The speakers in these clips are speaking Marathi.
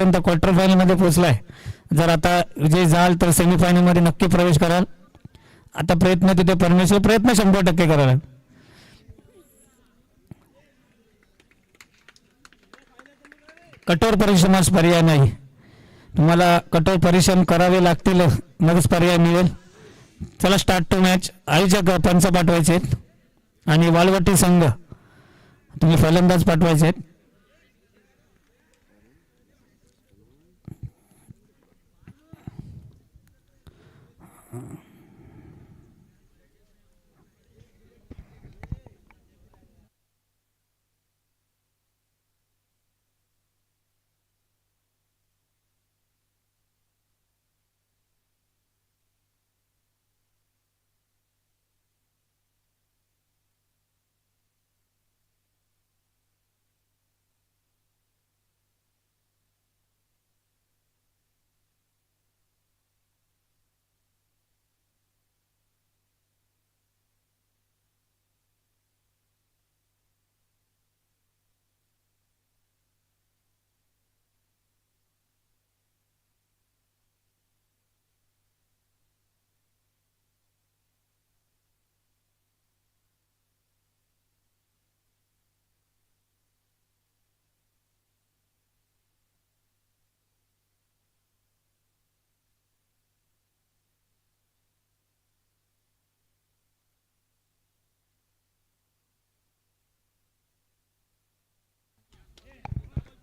क्वार्टर फायनल मध्ये पोहोचलाय. जर आता विजय झाल तर सेमीफायनल मध्ये नक्की प्रवेश कराल. आता प्रयत्न तिथे परमेश्वर प्रयत्न 100% कराल. कठोर परिश्रमास पर्याय नाही. तुम्हाला कठोर परिश्रम करावे लागतील मगच पर्याय मिळेल. चला स्टार्ट टू मॅच. आयोजक पंच पाठवायचे आणि वालवटी संघ तुम्ही फलंदाज पाठवायचे.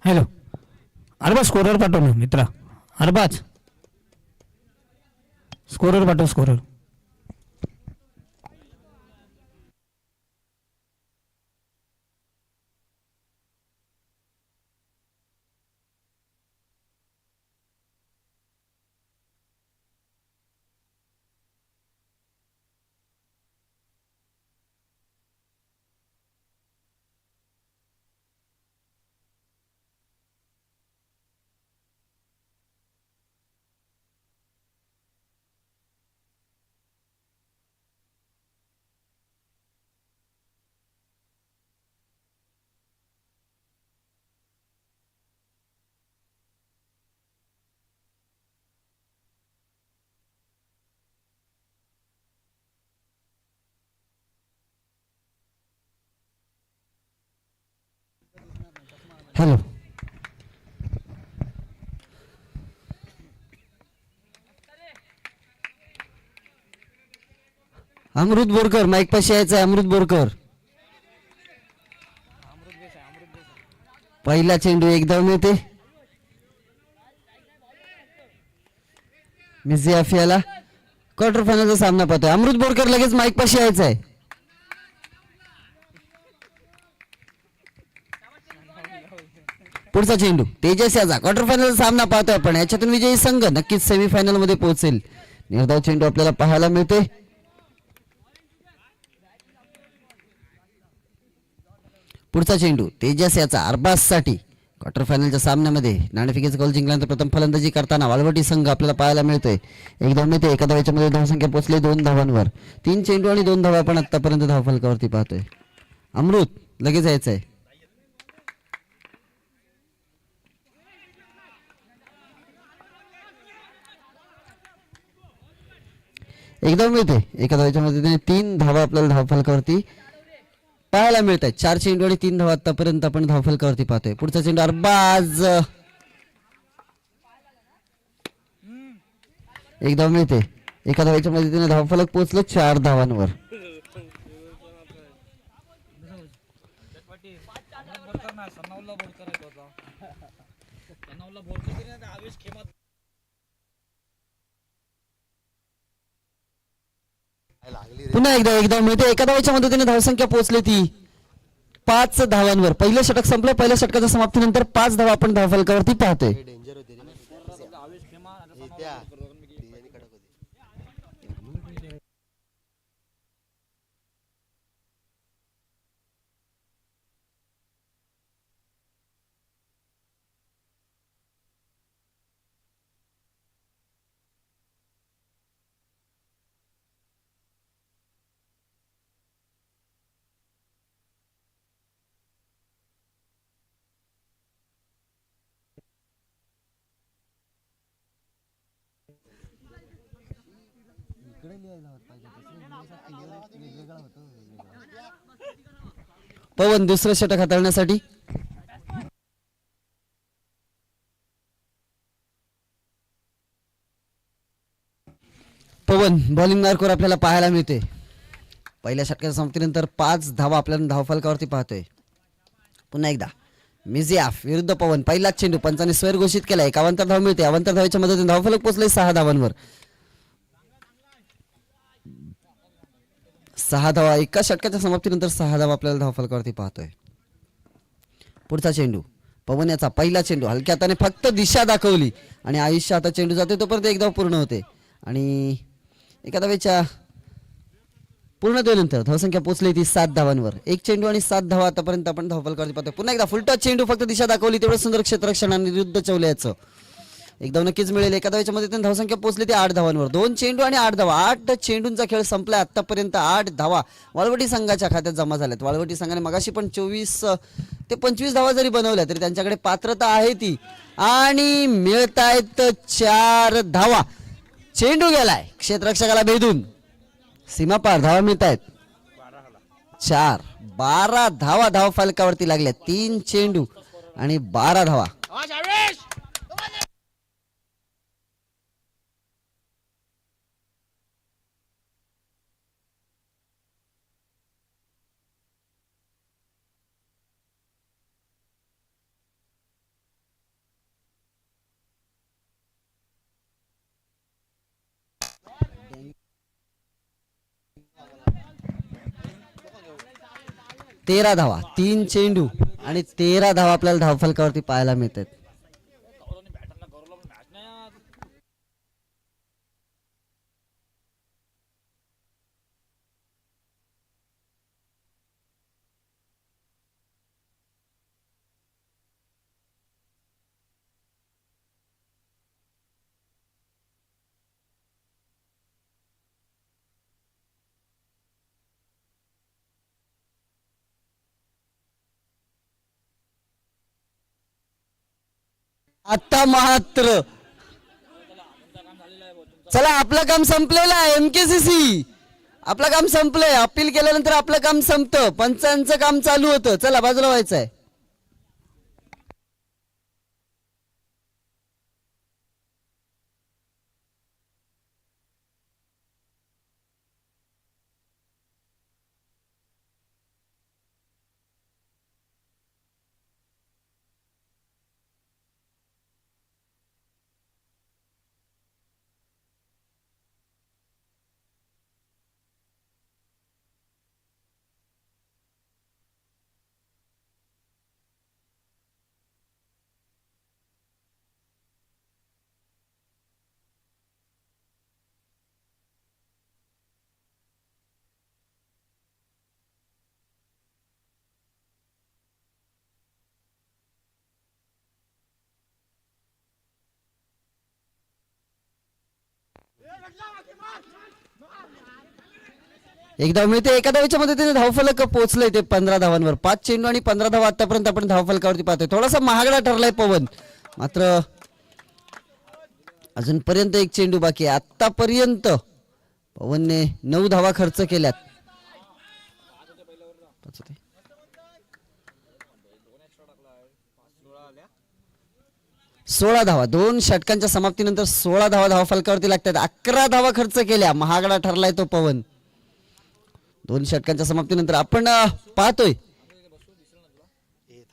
हॅलो अरबाज स्कोरर पाठव ना मित्रा. अरबाज स्कोरर पाठव. स्कोरर हॅलो अमृत बोरकर माईक पाशी यायचं आहे. अमृत बोरकर पहिला चेंडू एकदा मिळते मिझी आफियाला. क्वार्टर फायनलचा सामना पाहतोय. अमृत बोरकर लगेच माईक पाशी यायचं आहे. पुढचा चेंडू तेजस याचा. क्वार्टर फायनलचा सामना पाहतोय आपण. याच्यातून विजयी संघ नक्कीच सेमीफायनल मध्ये पोहोचेल. निर्धाव चेंडू आपल्याला पाहायला मिळतोय. पुढचा चेंडू तेजस याचा अरबाज साठी. क्वार्टर फायनलच्या सामन्यामध्ये नाणेफेकीचा कॉल जिंकल्यानंतर प्रथम फलंदाजी करताना वालवटी संघ आपल्याला पाहायला मिळतोय. एक धाव मिळते. एका धावेच्यामध्ये धावसंख्या पोहोचली 2 धावांवर. 3 चेंडू आणि 2 धावा आपण आतापर्यंत धावफलकावरती पाहतोय. अमृत लगेच यायचं आहे. एक धाव मिळते. एका धावेच्या मध्ये 3 धावा आपल्याला धावफलकावरती पाहायला मिळत आहेत. 4 चेंडू आणि 3 धावा आतापर्यंत आपण धावफलकावरती पाहतोय. पुढचा चेंडू अरबाज. एक धाव मिळते. एका धावेच्या मदतीने धावफलक पोहोचलं 4 धावांवर. पुन्हा एकदा एक धाव मिळते. एका धावेच्या मदतीने धावसंख्या पोहोचली ती 5 धावांवर. पहिलं षटक संपलं. पहिल्या षटकाच्या समाप्तीनंतर 5 धावा आपण धावफलकावरती पाहतोय. पवन दुसरं षटक हाताळण्यासाठी. पवन बॉलिंग मार्कवर आपल्याला पाहायला मिळते. पहिल्या षटकाच्या समाप्तीनंतर 5 धावा आपल्याला धावफलकावरती पाहतोय. पुन्हा एकदा मिझियाफ विरुद्ध पवन. पहिलाच चेंडू पंचाने स्वर घोषित केला. एक अवांतर धाव मिळते. अवांतर धावेच्या मदतीने धावफलक पोहोचले 6 धावांवर. 6 धावा एका षटकाच्या समाप्तीनंतर 6 धावा आपल्याला धावफलकावरती पाहतोय. पुढचा चेंडू पवन याचा पहिला चेंडू हलक्या हाताने फक्त दिशा दाखवली आणि आयुष्य आता चेंडू जाते तोपर्यंत एक धाव पूर्ण होते आणि एका धावेच्या पूर्ण धावेनंतर धावसंख्या पोहोचली ती 7 धावांवर. एक चेंडू आणि 7 धावा आतापर्यंत आपण धावफलकावरती पाहतोय. पुन्हा एकदा फुलटॉस चेंडू फक्त दिशा दाखवली तेवढं सुंदर क्षेत्ररक्षण आणि विरुद्ध चौल्याचं एक धाव नक्कीच मिळेल. एका धावेच्या मध्ये धावसंख्या पोहोचली ती 8 धावांवर. 2 चेंडू आणि 8 धावा. 8 चेंडूंचा खेळ संपला. आतापर्यंत 8 धावा वाळवटी संघाच्या खात्यात जमा झाल्यात. वाळवटी संघाने मगाशी पण 24 ते 25 धावा जरी बनवल्या तरी त्यांच्याकडे पात्रता आहे ती आणि मिळतायत 4 धावा. चेंडू गेलाय क्षेत्ररक्षकाला भेदून सीमापार. धावा मिळत आहेत 4. 12 धावा धावफलकावरती लागल्या. 3 चेंडू आणि 12 धावा. तेरा धावा. 3 चेंडू आणि 13 धावा आपल्याला धावफलकावरती पाहायला मिळतात. आता मात्र चला आपलं काम संपलेलं आहे. MKCC आपलं काम संपलंय. अपील केल्यानंतर आपलं काम संपतं. पंचांचं काम चालू होतं. चला बाजूला व्हायचं आहे. एक धाव मिळते. एका धावेच्या मदतीने धावफलक पोहोचलंय ते 15 धावांवर. 5 चेंडू आणि 15 धावा आतापर्यंत आपण धावफलकावरती पाहतोय. थोडासा महागडा ठरलाय पवन. मात्र अजूनपर्यंत एक चेंडू बाकी आहे. आतापर्यंत पवनने 9 धावा खर्च केल्यात. 16 धावा. 2 षटकांच्या समाप्तीनंतर 16 धावा धावफलकावरती लागतात. 11 धावा खर्च केल्या. महागडा ठरलाय तो पवन. 2 षटकांच्या समाप्तीनंतर आपण पाहतोय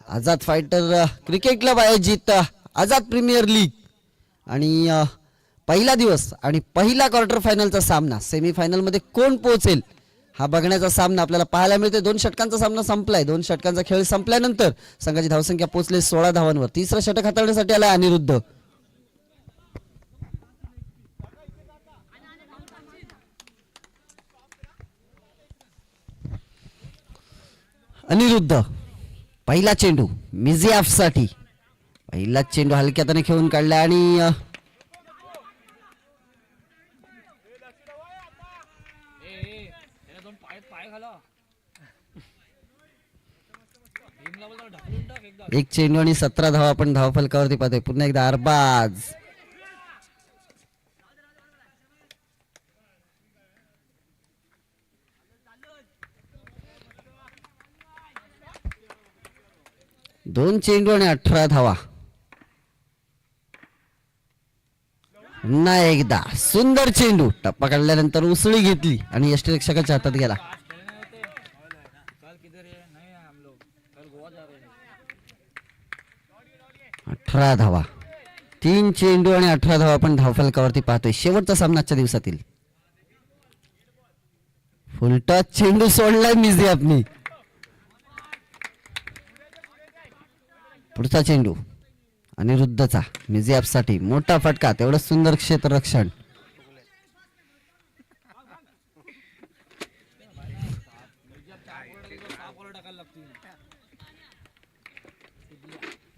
आझाद फायटर क्रिकेट क्लब आयोजित आझाद प्रीमियर लीग आणि पहिला दिवस आणि पहिला क्वार्टर फायनलचा सामना. सेमीफायनल मध्ये कोण पोहोचेल हा बघण्याचा सामना आपल्याला पाहायला मिळते. 2 षटकांचा सामना संपलाय. 2 षटकांचा खेळ संपल्यानंतर संघाची धावसंख्या पोहोचली 16 धावांवर. तिसरं षटक हाताळण्यासाठी आला अनिरुद्ध. अनिरुद्ध पहिला चेंडू मिझियाफ साठी. पहिला चेंडू हलक्या हाताने खेळून काढला आणि एक चेंडू आणि 17 धावा आपण धावफलकावरती पाहतोय. पुन्हा एकदा अरबाज. 2 चेंडू आणि 18 धावा. पुन्हा एकदा सुंदर चेंडू टप्पा काढल्यानंतर उसळी घेतली आणि यष्टीरक्षकाच्या हातात गेला. 18 धावा. 3 चेंडू आणि 18 धावा आपण धावफलकावरती पाहतोय. शेवटचा सामना आजच्या दिवसातील. फुलटॉस चेंडू सोडलाय मिझी आपली. पुढचा चेंडू अनिरुद्धचा. मिझी साठी मोठा फटका. तेवढं सुंदर क्षेत्ररक्षण.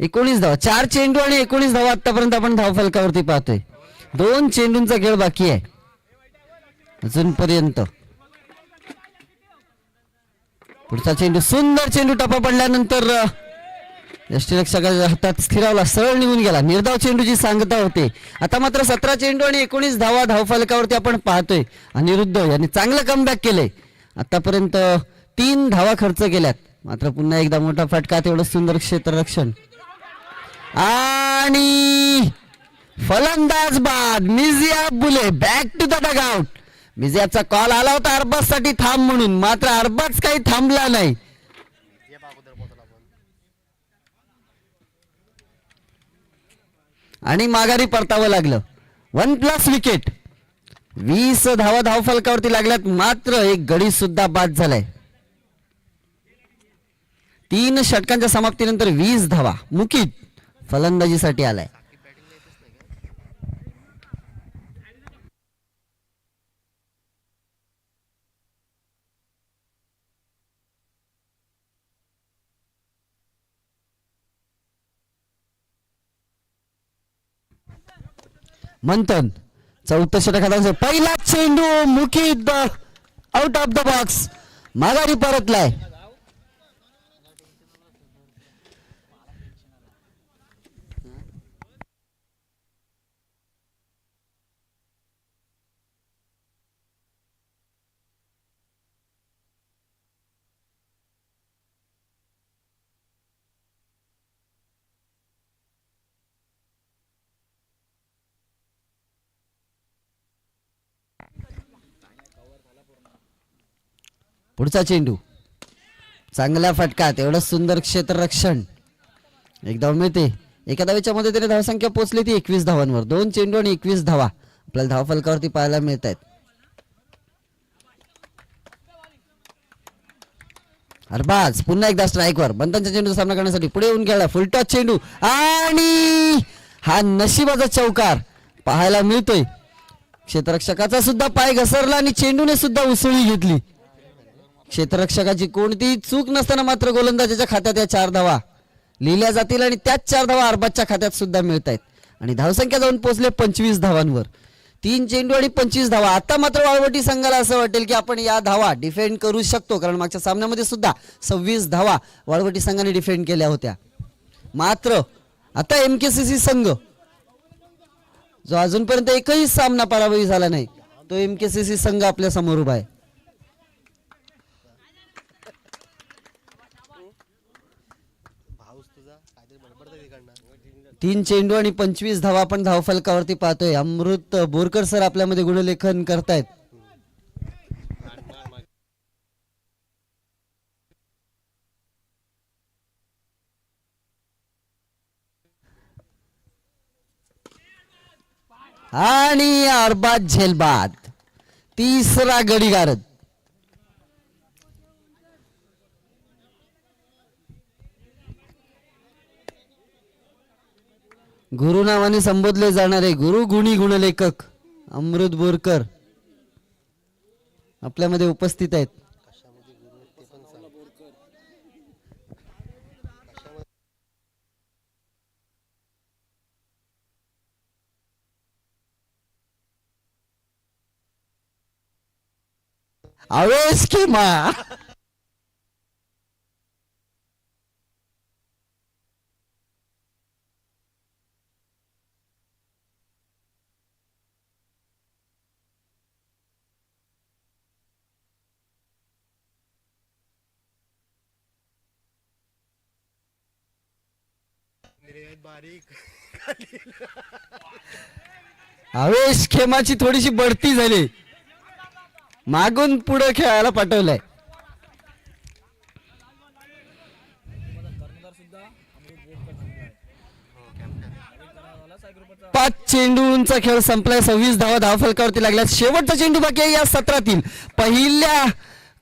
एकोणीस धावा. 4 चेंडू आणि 19 धावा आतापर्यंत आपण धावफलकावरती पाहतोय. 2 चेंडूंचा खेळ बाकी आहे अजूनपर्यंत. पुढचा चेंडू सुंदर चेंडू टप्पा पडल्यानंतर यष्टीरक्षकाच्या हातात स्थिरावला. सरळ निघून गेला. निर्धाव चेंडूची सांगता होते. आता मात्र 17 चेंडू आणि 19 धावा धावफलकावरती आपण पाहतोय. अनिरुद्ध यांनी चांगलं कमबॅक केलंय. आतापर्यंत 3 धावा खर्च केल्यात. मात्र पुन्हा एकदा मोठा फटका. तेवढं सुंदर क्षेत्ररक्षण आणि फलंदाज बाद. मिझिया बुले बॅक टू द डगआउट. मिझियाचा कॉल आला होता अरबाज साठी थांब म्हणून. मात्र अरबाज काही थांबला नाही. आणि माघारी परतावं लागलं. 1+ विकेट. 20 धावा धावफलकावरती लागल्यात. मात्र एक गडी सुद्धा बाद झालाय. 3 षटकांच्या समाप्तीनंतर 20 धावा. मुकीत फलंदाजीसाठी आलाय. मंथन. 14 षटकाचा पहिला चेंडू मुकीत आउट ऑफ द बॉक्स. माघारी परतलाय. पुढचा चेंडू चांगला फटका. तेवढं सुंदर क्षेत्ररक्षण. एक धाव मिळते. एका धावेच्या मदतीने धावसंख्या पोहोचली ती 21 धावांवर. 2 चेंडू आणि 21 धावा आपल्याला धावफलकावरती पाहायला मिळत आहेत. अरबाज पुन्हा एकदा स्ट्राईकवर. बंधनच्या चेंडूचा सामना करण्यासाठी पुढे येऊन गेला. फुलटॉस चेंडू आणि हा नशिबाचा चौकार पाहायला मिळतोय. क्षेत्ररक्षकाचा सुद्धा पाय घसरला आणि चेंडूने सुद्धा उसळी घेतली. क्षेत्ररक्षकाची कोणतीही चूक नसताना मात्र गोलंदाजाच्या खात्यात या 4 धावा लिहिल्या जातील आणि त्याच 4 धावा अरबाजच्या खात्यात सुद्धा मिळत आहेत. आणि धावसंख्या जाऊन पोहोचले 25 धावांवर. 3 चेंडू आणि 25 धावा. आता मात्र वाळवटी संघाला असं वाटेल की आपण या धावा डिफेंड करू शकतो. कारण मागच्या सामन्यामध्ये सुद्धा 26 धावा वाळवटी संघाने डिफेंड केल्या होत्या. मात्र आता MKCC संघ जो अजूनपर्यंत एकही सामना पराभवी झाला नाही तो MKCC संघ आपल्या समोर उभा आहे. 3 चेंडू आणि 25 धावा आपण धावफलकावरती पाहतोय. अमृत बोरकर सर आपल्यामध्ये गुणलेखन करतायत. आणि अरबाज झेलबाद. तिसरा गडी गारद. गुरु नावाने संबोधले जाणारे गुरु गुणी गुणलेखक अमृत बोरकर आपल्यामध्ये उपस्थित आहेत. आवेश किमा आवेश खेमाची थोडीशी बढती झाली, मागून पुढे खेळायला पाठवलंय. पाच चेंडूंचा खेळ संपलाय. 26 धावा धावफलकावरती लागल्यात. शेवटचा चेंडू बाकी आहे या सत्रातील. पहिल्या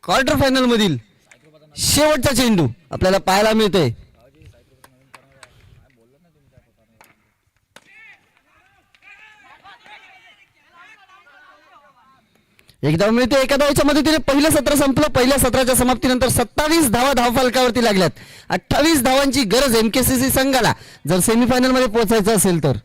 क्वार्टर फायनल मधील शेवटचा चेंडू आपल्याला पाहायला मिळतोय. एक धाव मिळते. एका धावेच्या मदतीने पहिलं सत्र संपलं. पहिल्या सत्राच्या समाप्तीनंतर 27 धावा धावफलकावरती लागल्यात. 28 धावांची गरज एमकेसीसी संघाला जर सेमीफायनल मध्ये पोहोचायचं असेल तर.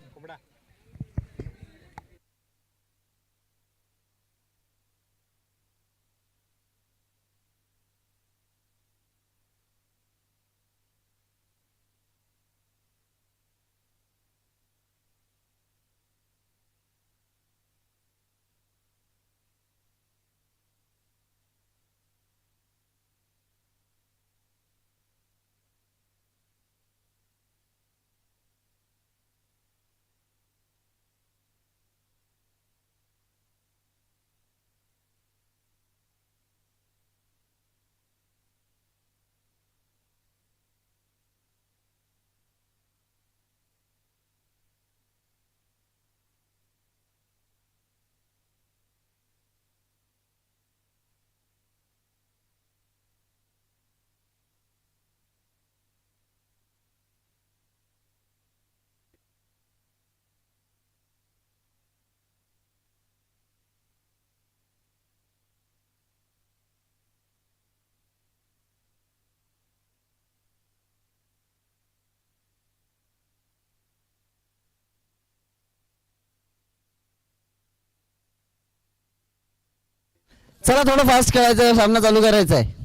चला थोडं फास्ट खेळायचं, सामना चालू करायचा आहे.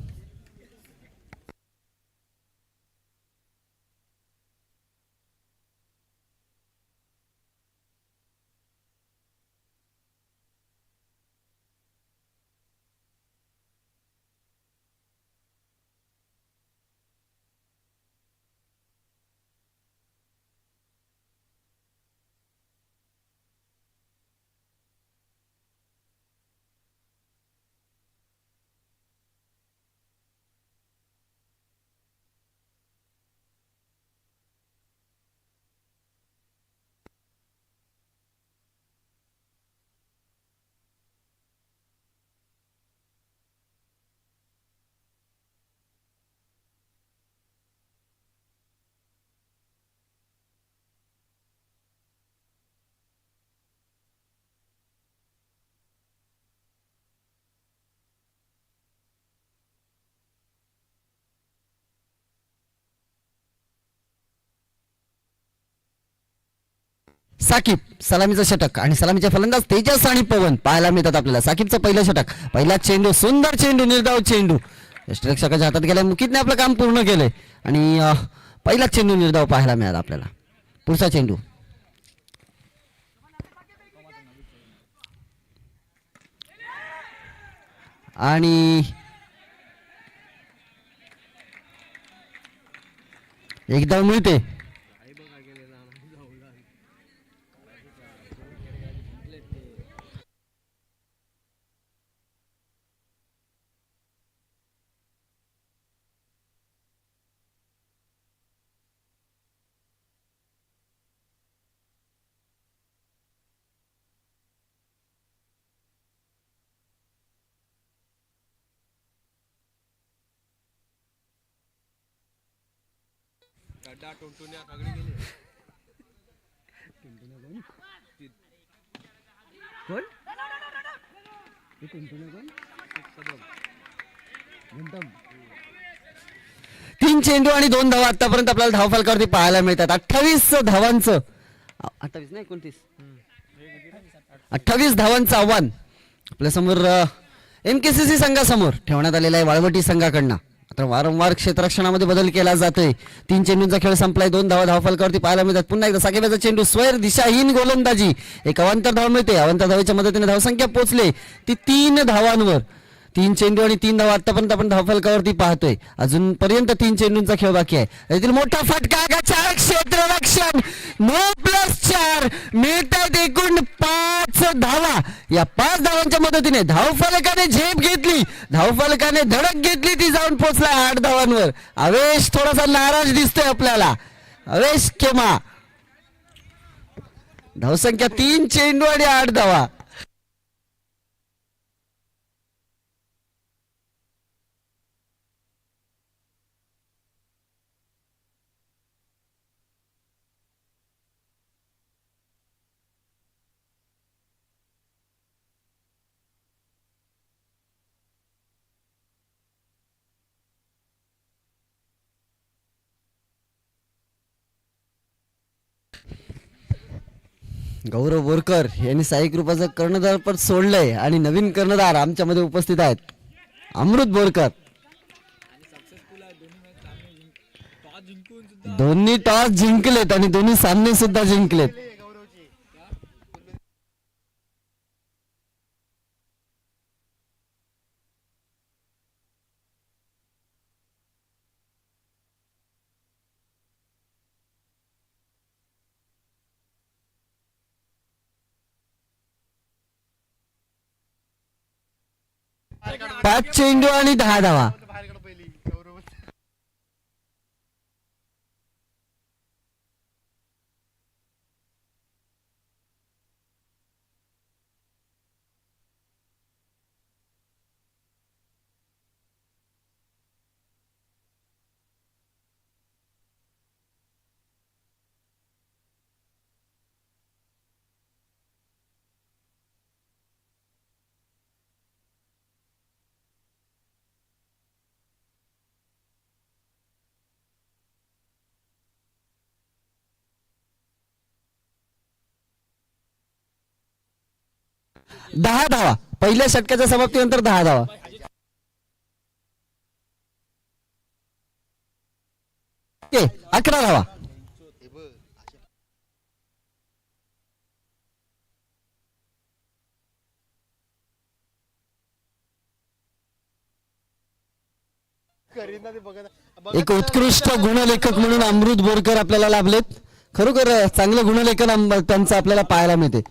साकिब सलामीचं षटक आणि सलामीचे फलंदाज तेजस आणि पवन पाहायला मिळतात आपल्याला. साकिबचं पहिलं षटक, पहिला चेंडू, सुंदर चेंडू, निर्धाव चेंडू यष्टिरक्षकाच्या हातात गेलाय. मुकीतने आपलं काम पूर्ण केलंय आणि पहिला चेंडू निर्धाव पाहायला मिळाला आपल्याला. पुढचा चेंडू आणि एक धाव मिळते. तीन चेंडू आणि 2 धावा आतापर्यंत आपल्याला धावफलकावरती पाहायला मिळतात. 28 धावांचं 28 नाही 29 28 धावांचं आव्हान आपल्या समोर एमकेसीसी संघासमोर ठेवण्यात आलेलं आहे वाळवटी संघाकडनं. आता वारंवार क्षेत्ररक्षणामध्ये बदल केला जातोय. 3 चेंडूंचा खेळ संपलाय. 2 धावा धावफलकावरती पाहायला मिळतात. पुन्हा एकदा साकेबाचा चेंडू, स्वैर दिशाहीन गोलंदाजी, एक अवांतर धाव मिळते. अवांतर धावेच्या मदतीने धावसंख्या पोहोचले ती 3 धावांवर. 3 चेंडू आणि 3 धावा आतापर्यंत आपण धावफलकावरती पाहतोय. अजूनपर्यंत 3 चेंडूंचा खेळ बाकी आहे. यातील मोठा फटका गचाळ क्षेत्ररक्षण 9+4 मिळत आहेत एकूण 5 धावा. या 5 धावांच्या मदतीने धावफलकाने झेप घेतली, धावफलकाने धडक घेतली, ती जाऊन पोहोचला 8 धावांवर. आवेश थोडासा नाराज दिसतोय आपल्याला. आवेश खेमा. धावसंख्या 3 चेंडू आणि 8 धावा. गौरव बोरकर यांनी साई कृपाचं कर्णधार पद सोडलंय आणि नवीन कर्णधार आमच्यामध्ये उपस्थित आहेत. अमृत बोरकर. दोन्ही टॉस जिंकलेत आणि दोन्ही सामने सुद्धा जिंकलेत. पाच चेंडू आणि 10 धावा. दहा धावा. पहिल्या षटकाच्या समाप्तीनंतर 10 धावा. ओके, 11 धावा. एक उत्कृष्ट गुणलेखक म्हणून अमृत बोरकर आपल्याला लाभलेत. खरोखर चांगलं गुणलेखन त्यांचं आपल्याला पाहायला मिळते.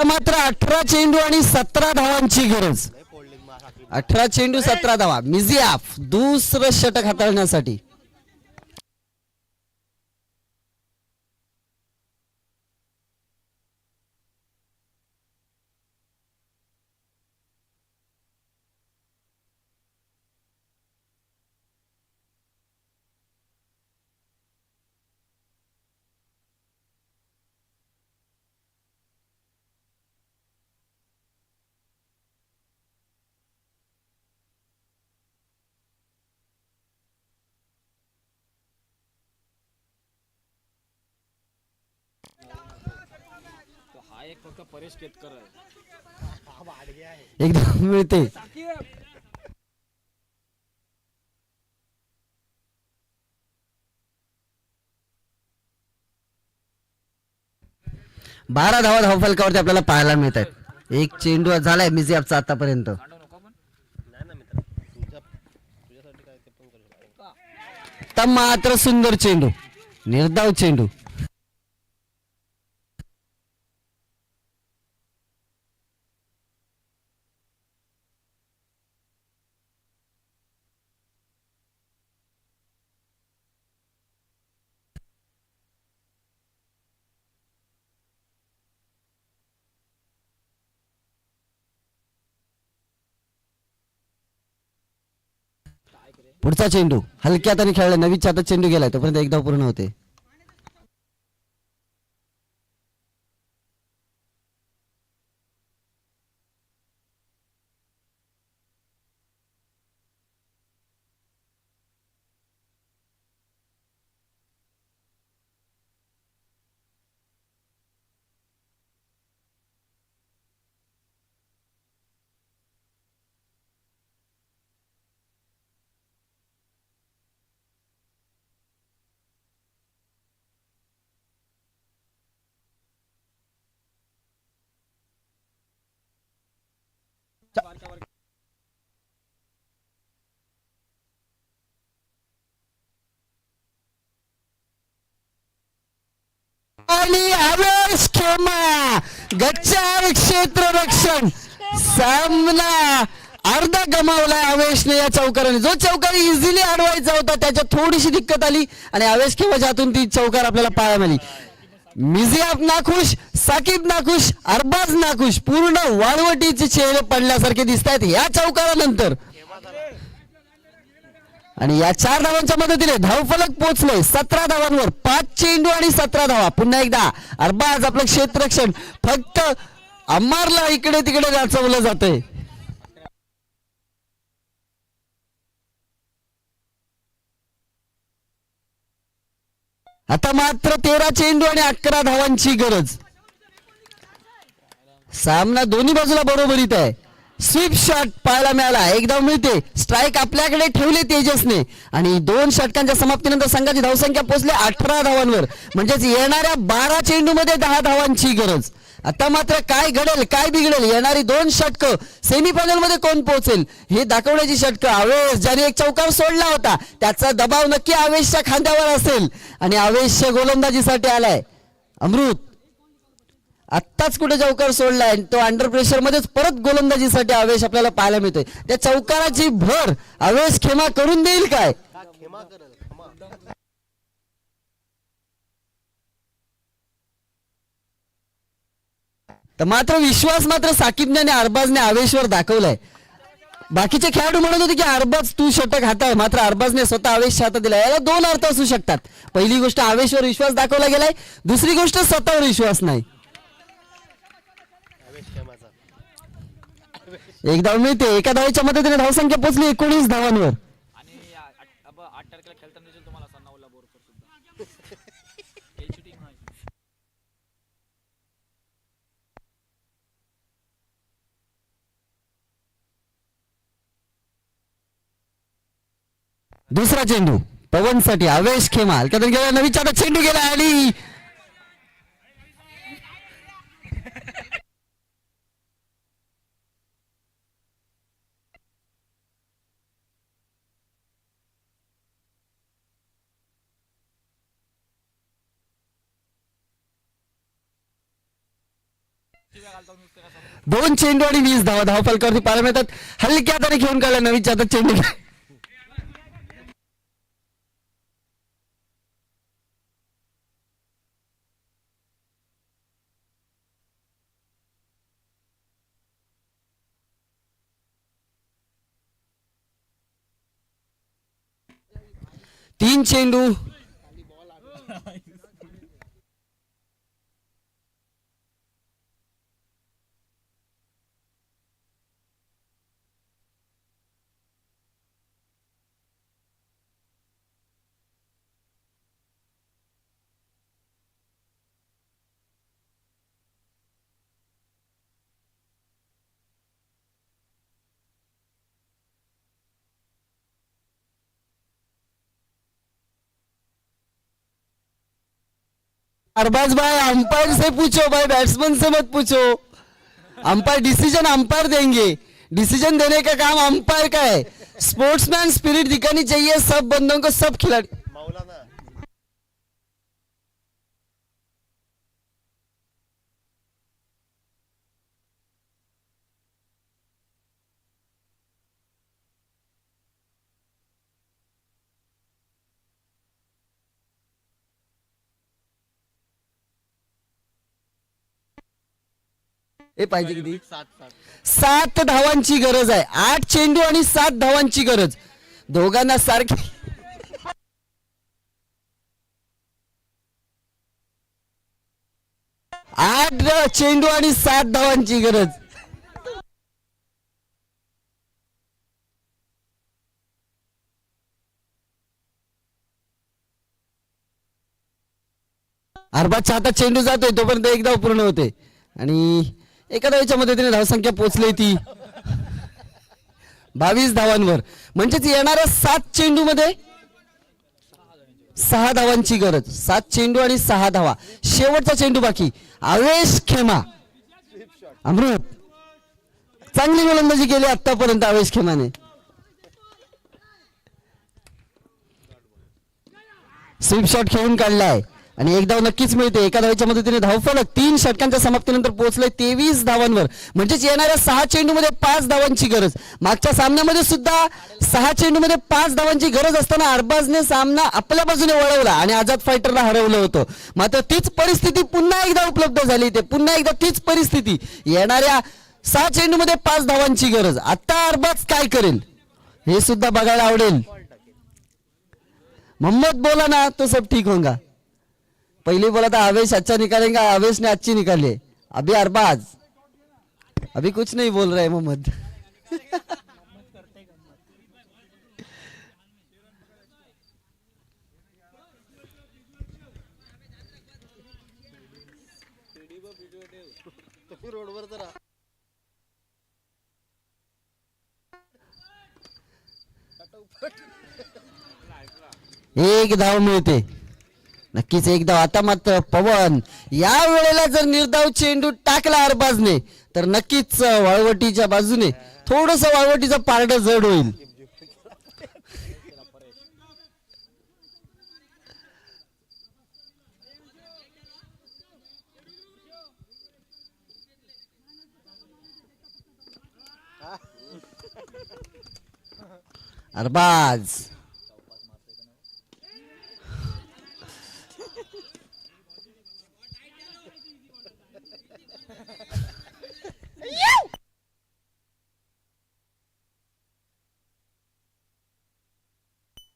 मात्र 18 चेंडू आणि 17 धावांची गरज. 18 चेंडू 17 धावा. मिझियाफ दुसरं षटक हाताळण्यासाठी. एकदम मिळते. बारा धावा धावफलकावरती आपल्याला पाहायला मिळत आहेत. एक चेंडू झालाय मिझियाफचा आतापर्यंत. मात्र सुंदर चेंडू, निर्धाव चेंडू. पुढचा चेंडू हलक्या हाताने खेळला. नवीच्या हातात चेंडू गेलाय तोपर्यंत एक धाव पूर्ण होते. आणि आवेश खेमा गच्चार क्षेत्ररक्षण सामना अर्धा गमावला आवेशने या चौकाराने. जो चौकार इझिली अडवायचा होता त्याच्यात थोडीशी दिक्कत आली आणि आवेश खेमाच्या हातून ती चौकार आपल्याला पाहायला मिळाली. मिझियाब नाखुश, साकिब नाखुश, अरबाज नाखुश, पूर्ण वाळवटीचे चेहरे पडल्यासारखे दिसत आहेत या चौकारानंतर. आणि या 4 धावांच्या मदतीने धावफलक पोहोचले 17 धावांवर. 5 चेंडू आणि 17 धावा. पुन्हा एकदा अरबाज आपलं क्षेत्ररक्षण फक्त अम्मारला इकडे तिकडे नाचवलं जातंय. आता मात्र 13 चेंडू आणि 11 धावांची गरज. सामना दोन्ही बाजूला बरोबरीत आहे. स्वीप शॉट पाहायला मिळाला. एक धाव मिळते. स्ट्राईक आपल्याकडे ठेवले तेजसने आणि 2 षटकांच्या समाप्तीनंतर संघाची धावसंख्या पोहोचली 18 धावांवर. म्हणजेच येणाऱ्या 12 चेंडू मध्ये 10 धावांची गरज. आता मात्र काय घडेल काय बिघडेल. येणारी 2 षटकं सेमीफायनल मध्ये कोण पोहोचेल हे दाखवण्याची षटकं. आवेश ज्याने एक चौकार सोडला होता त्याचा दबाव नक्की आवेशच्या खांद्यावर असेल आणि आवेश गोलंदाजीसाठी आलाय. अमृत आत्ताच कुठे चौकार सोडलाय तो अंडर प्रेशर मध्येच परत गोलंदाजीसाठी आवेश आपल्याला पाहायला मिळतोय. त्या चौकाराची भर आवेश खेमा करून देईल काय. तर मात्र विश्वास मात्र साकिबने आणि अरबाजने आवेशवर दाखवलाय. बाकीचे खेळाडू म्हणत होते की अरबाज तू षटक हाताळ, मात्र अरबाजने स्वतः आवेशच्या हातात दिला. याला 2 अर्थ असू शकतात. पहिली गोष्ट आवेशवर विश्वास दाखवला गेलाय, दुसरी गोष्ट स्वतःवर विश्वास नाही. एक धाव मिळते. एका धावेच्या मदतीने धावसंख्या पोहोचली 19 धावांवर. दुसरा चेंडू पवनसाठी. आवेश खेमा हलक्यातून गेला. नवीच्या हातात चेंडू गेला आणि दोन चेंडू आणि 20 धावा धावफलकावरती पाहायला मिळतात. हलक्या हाताने घेऊन काढला. नवीच्या हातात चेंडू गेला. तीन चेंडू अरबाज भाई अंपायर से पूछो भाई, बैट्समैन से मत पूछो. अंपायर डिसीजन अंपायर देंगे. डिसीजन देने का काम अंपायर का है. स्पोर्ट्समैन स्पिरिट दिखानी चाहिए सब बंदों को, सब खिलाड़ी. हे पाहिजे किती? 7 धावांची गरज आहे. 8 चेंडू आणि 7 धावांची गरज. दोघांना सारखी 8 चेंडू आणि 7 धावांची गरज. अरबाजच्या हातात चेंडू जातोय तोपर्यंत एक धाव पूर्ण होते आणि एका धावेच्या मदतीने धावसंख्या पोहोचली ती 22 धावांवर. म्हणजेच येणाऱ्या 7 चेंडू मध्ये 6 धावांची गरज. 7 चेंडू आणि 6 धावा. शेवटचा चेंडू बाकी. आवेश खेमा. अमृत चांगली गोलंदाजी केली आतापर्यंत आवेश खेमाने. स्वीप शॉट खेळून काढलाय आणि एक धाव नक्कीच मिळते. एका धावेच्या मदतीने धावफलक 3 षटकांच्या समाप्तीनंतर पोहोचले 23 धावांवर. म्हणजेच येणाऱ्या 6 चेंडूमध्ये 5 धावांची गरज. मागच्या सामन्यामध्ये सुद्धा 6 चेंडूमध्ये 5 धावांची गरज असताना अरबाजने सामना आपल्या बाजूने वळवला आणि आझाद फायटरला हरवलं होतं. मात्र तीच परिस्थिती पुन्हा एकदा उपलब्ध झाली. ते पुन्हा एकदा तीच परिस्थिती. येणाऱ्या 6 चेंडूमध्ये 5 धावांची गरज. आता अरबाज काय करेल हे सुद्धा बघायला आवडेल. मोहम्मद बोला ना तो सब ठीक होगा. पहले बोला था आवेश अच्छा निकालेगा, आवेश ने अच्छी निकाली है. अभी अरबाज अभी कुछ नहीं बोल रहे मोहम्मद. एक धाव मिळते. नक्कीच एक धाव. आता मात्र पवन या वेळेला जर निर्धाव चेंडू टाकला अरबाजने तर नक्कीच वाळवटीच्या बाजूने थोडस वाळवटीचं पारड जड होईल. अरबाज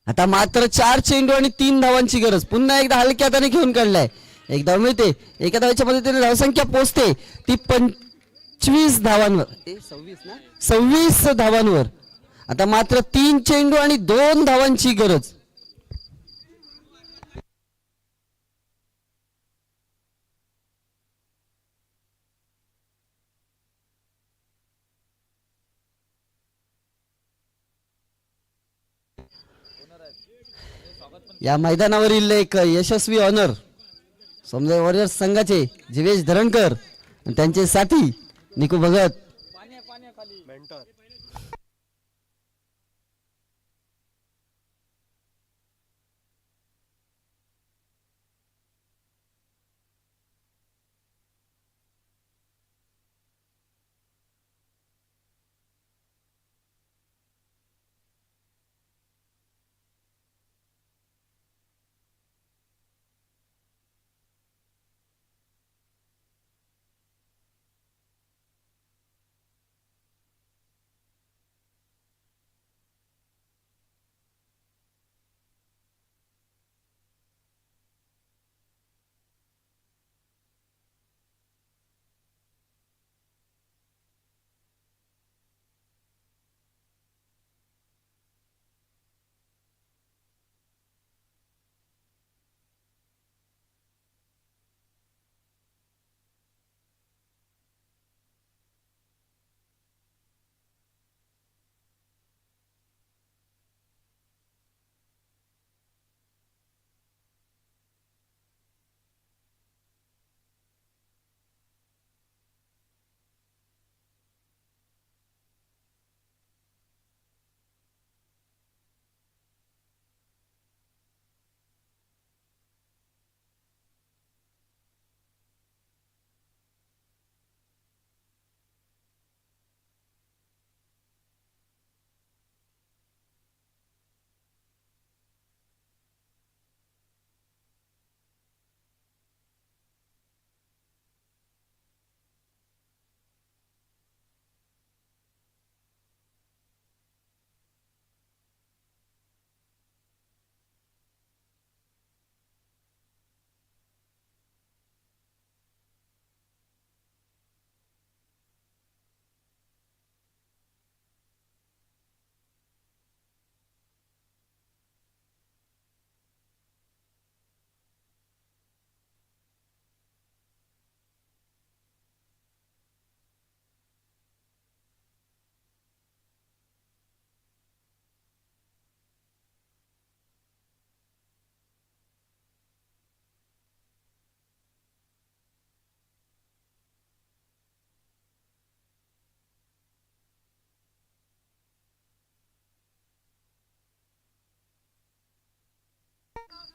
आता मात्र 4 चेंडू आणि 3 धावांची गरज. पुन्हा एकदा हलक्या हाताने घेऊन काढलाय. एक धाव मिळते. एका धावाच्या मदतीने धावसंख्या पोहोचते ती 25 धावांवर. 26 धावांवर. आता मात्र 3 चेंडू आणि 2 धावांची गरज. या मैदानावरील एक यशस्वी ऑनर समजा वॉरियर्स संघाचे जीवेश धरणकर आणि त्यांचे साथी निकू भगत.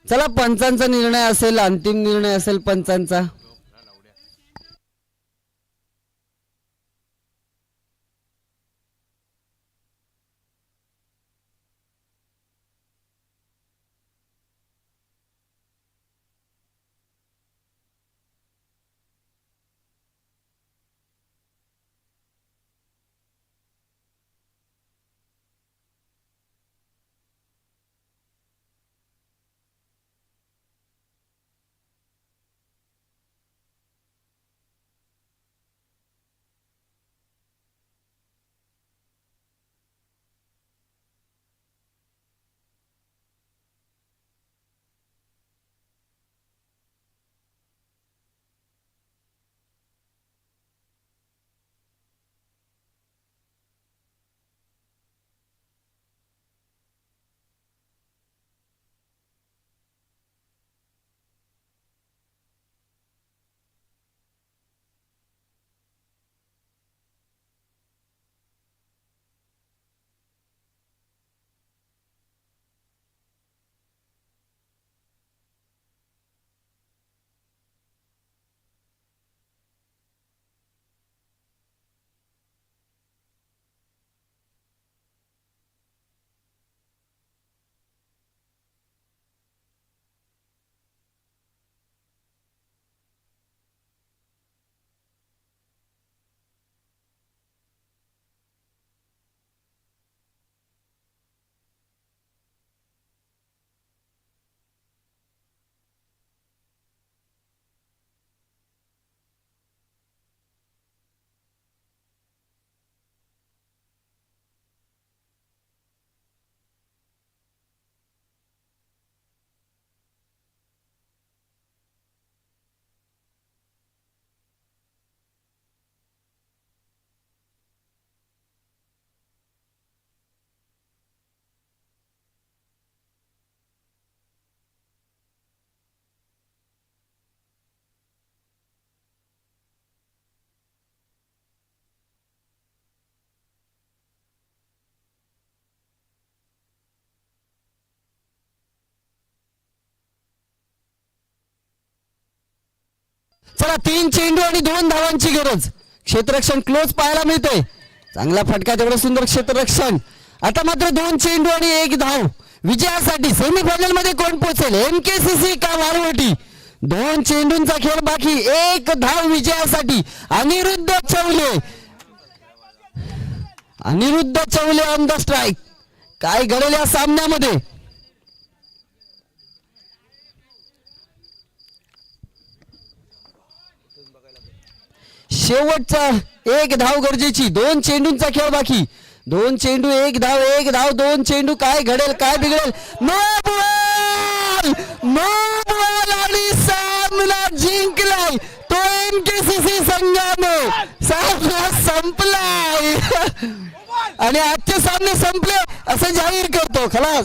चला पंचांचा निर्णय असेल, अंतिम निर्णय असेल पंचांचा. चला 3 चेंडू आणि 2 धावांची गरज. क्षेत्ररक्षण क्लोज पाहायला मिळते. चांगला फटका, तेवढं सुंदर क्षेत्ररक्षण. आता मात्र 2 चेंडू आणि 1 धाव विजयासाठी. सेमीफायनल मध्ये कोण पोहोचेल, MKCC का वाळवटी? 2 चेंडूंचा खेळ बाकी, 1 धाव विजयासाठी. Aniruddha Chaule on the strike. काय घडेल या सामन्यामध्ये? शेवटचा 1 धाव गरजेची. 2 चेंडूंचा खेळ बाकी. 2 चेंडू 1 धाव, 1 धाव 2 चेंडू. काय घडेल, काय बिघडेल? नो बॉल आणि सामना जिंकलाय तो MKCC संघाने. सामना संपलाय आणि आजचे सामने संपले असं जाहीर करतो. खलास.